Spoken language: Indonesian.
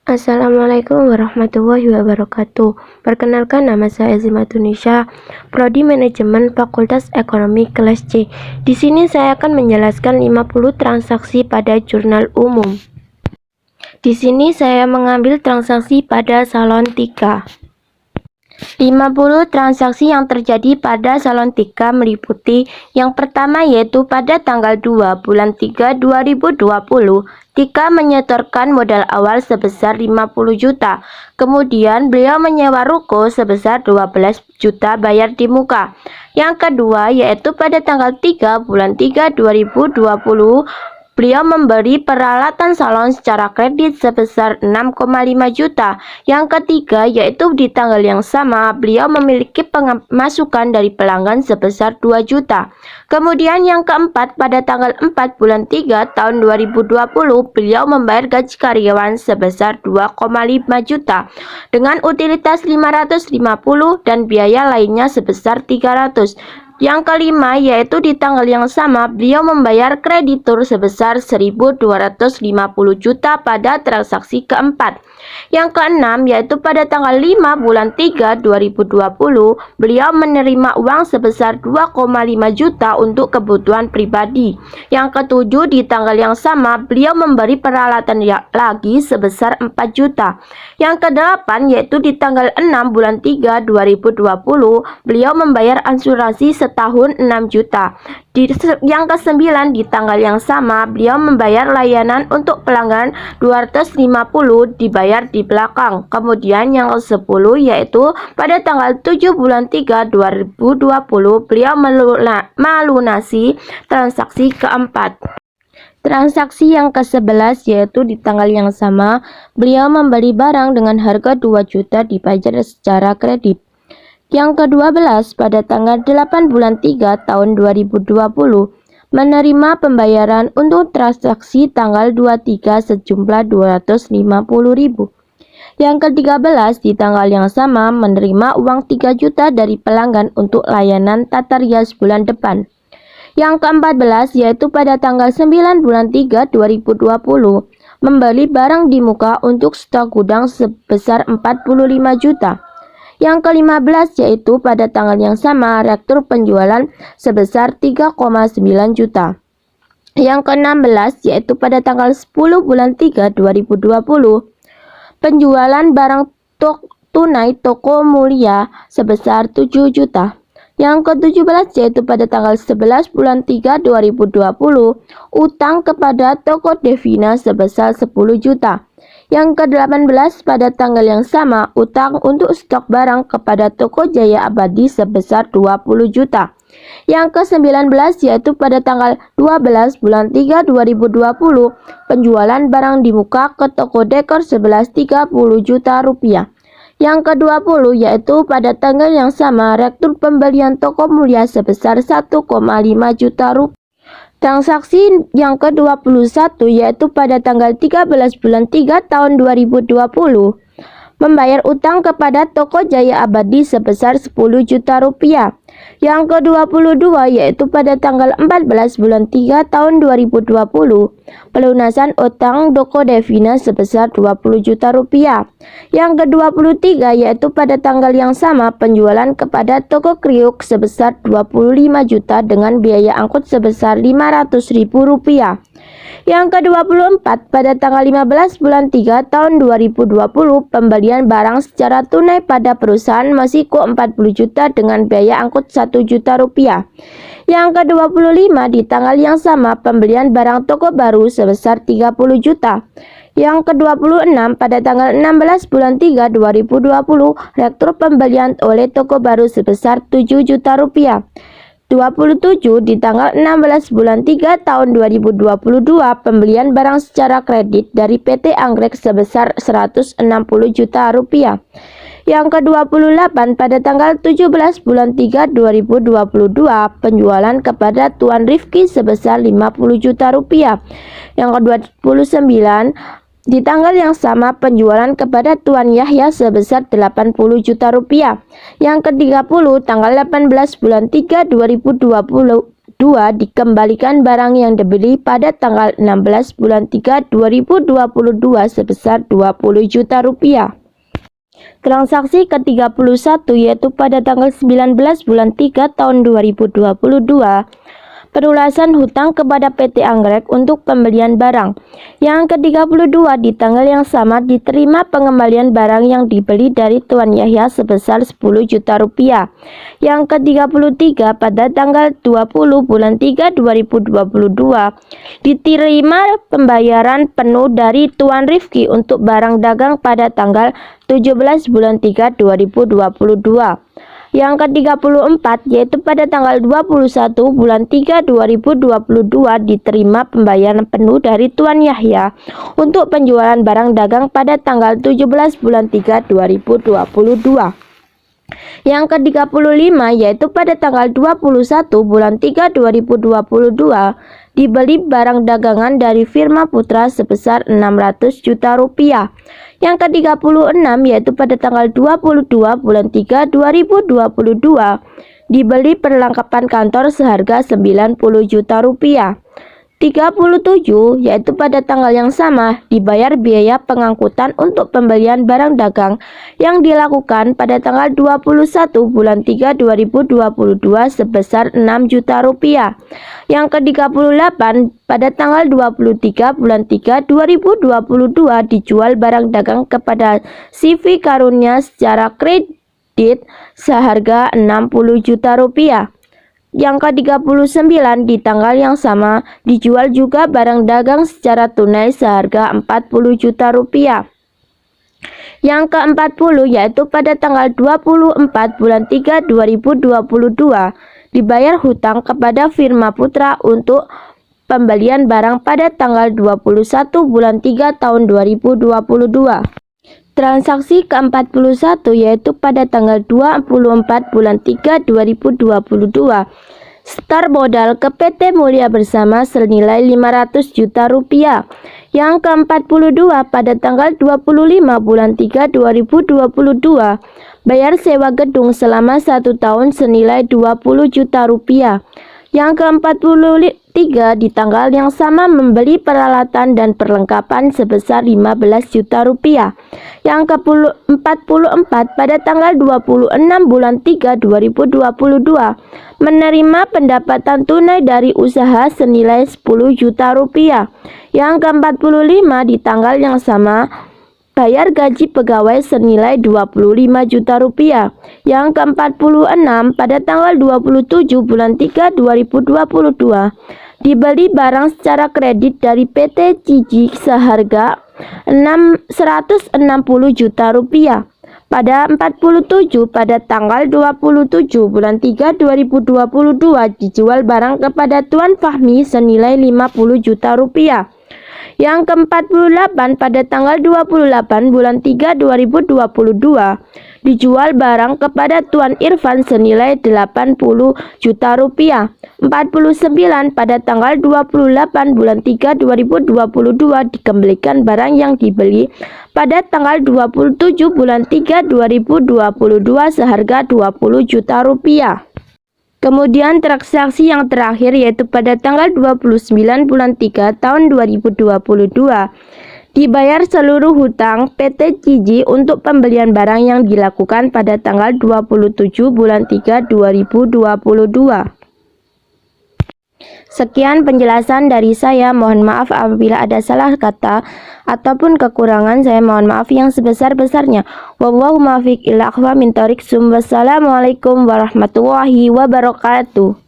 Assalamualaikum warahmatullahi wabarakatuh. Perkenalkan, nama saya Zimatunisa, Prodi Manajemen Fakultas Ekonomi kelas C. Di sini saya akan menjelaskan 50 transaksi pada jurnal umum. Di sini saya mengambil transaksi pada salon 3. 50 transaksi yang terjadi pada salon 3 meliputi yang pertama, yaitu pada tanggal 2 bulan 3 2020, Tika menyetorkan modal awal sebesar 50 juta. Kemudian beliau menyewa ruko sebesar 12 juta bayar di muka. Yang kedua, yaitu pada tanggal 3 bulan 3 2020, beliau memberi peralatan salon secara kredit sebesar 6,5 juta. Yang ketiga, yaitu di tanggal yang sama, beliau memiliki pemasukan dari pelanggan sebesar 2 juta. Kemudian yang keempat, pada tanggal 4 bulan 3 tahun 2020, beliau membayar gaji karyawan sebesar 2,5 juta dengan utilitas 550 dan biaya lainnya sebesar 300. Yang kelima, yaitu di tanggal yang sama, beliau membayar kreditur sebesar 1.250 juta pada transaksi keempat. Yang keenam, yaitu pada tanggal 5 bulan 3 2020, beliau menerima uang sebesar 2,5 juta untuk kebutuhan pribadi. Yang ketujuh, di tanggal yang sama, beliau memberi peralatan lagi sebesar 4 juta. Yang kedelapan, yaitu di tanggal 6 bulan 3 2020, beliau membayar asuransi setahun 6 juta. Yang ke-9, di tanggal yang sama, beliau membayar layanan untuk pelanggan 250 dibayar di belakang. Kemudian yang ke-10, yaitu pada tanggal 7 bulan 3 2020, beliau melunasi transaksi keempat. Transaksi yang ke-11, yaitu di tanggal yang sama, beliau membeli barang dengan harga 2 juta dibayar secara kredit. Yang ke-12, pada tanggal 8 bulan 3 tahun 2020, menerima pembayaran untuk transaksi tanggal 23 sejumlah 250.000. Yang ke-13, di tanggal yang sama, menerima uang 3 juta dari pelanggan untuk layanan tata rias bulan depan. Yang ke-14, yaitu pada tanggal 9 bulan 3 2020, membeli barang di muka untuk stok gudang sebesar 45 juta. Yang ke-15, yaitu pada tanggal yang sama, rektur penjualan sebesar 3,9 juta. Yang ke-16, yaitu pada tanggal 10 bulan 3 2020, penjualan barang tunai toko mulia sebesar 7 juta. Yang ke-17, yaitu pada tanggal 11 bulan 3 2020, utang kepada toko Devina sebesar 10 juta. Yang ke-18, pada tanggal yang sama, utang untuk stok barang kepada toko Jaya Abadi sebesar 20 juta. Yang ke-19, yaitu pada tanggal 12 bulan 3 2020, penjualan barang di muka ke toko dekor sebesar 30 juta rupiah. Yang ke-20, yaitu pada tanggal yang sama, rektur pembelian toko mulia sebesar 1,5 juta rupiah. Transaksi yang ke-21, yaitu pada tanggal 13 bulan 3 tahun 2020, membayar utang kepada toko Jaya Abadi sebesar 10 juta rupiah. Yang ke-22, yaitu pada tanggal 14 bulan 3 tahun 2020, pelunasan utang toko Devina sebesar 20 juta rupiah. Yang ke-23, yaitu pada tanggal yang sama, penjualan kepada toko Kriuk sebesar 25 juta dengan biaya angkut sebesar 500.000 rupiah. Yang ke-24, pada tanggal 15 bulan 3 tahun 2020, pembelian barang secara tunai pada perusahaan Mesiko 40 juta dengan biaya angkut 1 juta rupiah. Yang ke-25, di tanggal yang sama, pembelian barang toko baru sebesar 30 juta. Yang ke-26, pada tanggal 16 bulan 3 2020, rektur pembelian oleh toko baru sebesar 7 juta rupiah. 27, di tanggal 16 bulan 3 tahun 2022, pembelian barang secara kredit dari PT Anggrek sebesar 160 juta rupiah. Yang ke-28, pada tanggal 17 bulan 3 2022, penjualan kepada Tuan Rifki sebesar 50 juta rupiah. Yang ke-29, di tanggal yang sama, penjualan kepada Tuan Yahya sebesar 80 juta rupiah. Yang ke-30, tanggal 18 bulan 3 2020, dikembalikan barang yang dibeli pada tanggal 16 bulan 3 2022 sebesar 20 juta rupiah. Transaksi ke-31 yaitu pada tanggal 19 bulan 3 tahun 2022, pelunasan hutang kepada PT Anggrek untuk pembelian barang. Yang ke-32 di tanggal yang sama diterima pengembalian barang yang dibeli dari Tuan Yahya sebesar 10 juta rupiah. Yang ke-33 pada tanggal 20 bulan 3 2022 diterima pembayaran penuh dari Tuan Rifki untuk barang dagang pada tanggal 17 bulan 3 2022. Yang ke-34 yaitu pada tanggal 21 bulan 3 2022 diterima pembayaran penuh dari Tuan Yahya untuk penjualan barang dagang pada tanggal 17 bulan 3 2022. Yang ke-35 yaitu pada tanggal 21 bulan 3 2022 dibeli barang dagangan dari firma Putra sebesar 600 juta rupiah. Yang ke-36 yaitu pada tanggal 22 bulan 3 2022 dibeli perlengkapan kantor seharga 90 juta rupiah. 37 yaitu pada tanggal yang sama dibayar biaya pengangkutan untuk pembelian barang dagang yang dilakukan pada tanggal 21 bulan 3 2022 sebesar 6 juta rupiah. Yang ke-38 pada tanggal 23 bulan 3 2022 dijual barang dagang kepada CV Karunia secara kredit seharga 60 juta rupiah. Yang ke-39 di tanggal yang sama dijual juga barang dagang secara tunai seharga 40 juta rupiah. Yang ke-40 yaitu pada tanggal 24 bulan 3 2022 dibayar hutang kepada firma Putra untuk pembelian barang pada tanggal 21 bulan 3 tahun 2022. Transaksi ke-41 yaitu pada tanggal 24 bulan 3 2022 setor modal ke PT Mulia Bersama senilai 500 juta rupiah. Yang ke-42 pada tanggal 25 bulan 3 2022 bayar sewa gedung selama 1 tahun senilai 20 juta rupiah. Yang ke-43 di tanggal yang sama membeli peralatan dan perlengkapan sebesar 15 juta rupiah. Yang ke-44 pada tanggal 26 bulan 3 2022 menerima pendapatan tunai dari usaha senilai 10 juta rupiah. Yang ke-45 di tanggal yang sama bayar gaji pegawai senilai 25 juta rupiah. Yang ke-46 pada tanggal 27 bulan 3 2022 dibeli barang secara kredit dari PT Cici seharga 160 juta rupiah. Pada 47 pada tanggal 27 bulan 3 2022 dijual barang kepada Tuan Fahmi senilai 50 juta rupiah. Yang ke-48 pada tanggal 28 bulan 3 2022 dijual barang kepada Tuan Irfan senilai 80 juta rupiah. 49 pada tanggal 28 bulan 3 2022 dikembalikan barang yang dibeli pada tanggal 27 bulan 3 2022 seharga 20 juta rupiah. Kemudian transaksi yang terakhir yaitu pada tanggal 29 bulan 3 tahun 2022 dibayar seluruh hutang PT Cici untuk pembelian barang yang dilakukan pada tanggal 27 bulan 3 2022. Sekian penjelasan dari saya, mohon maaf apabila ada salah kata ataupun kekurangan, saya mohon maaf yang sebesar-besarnya. Wallahu muwaffiq ila aqwamit thoriq. Wassalamualaikum warahmatullahi wabarakatuh.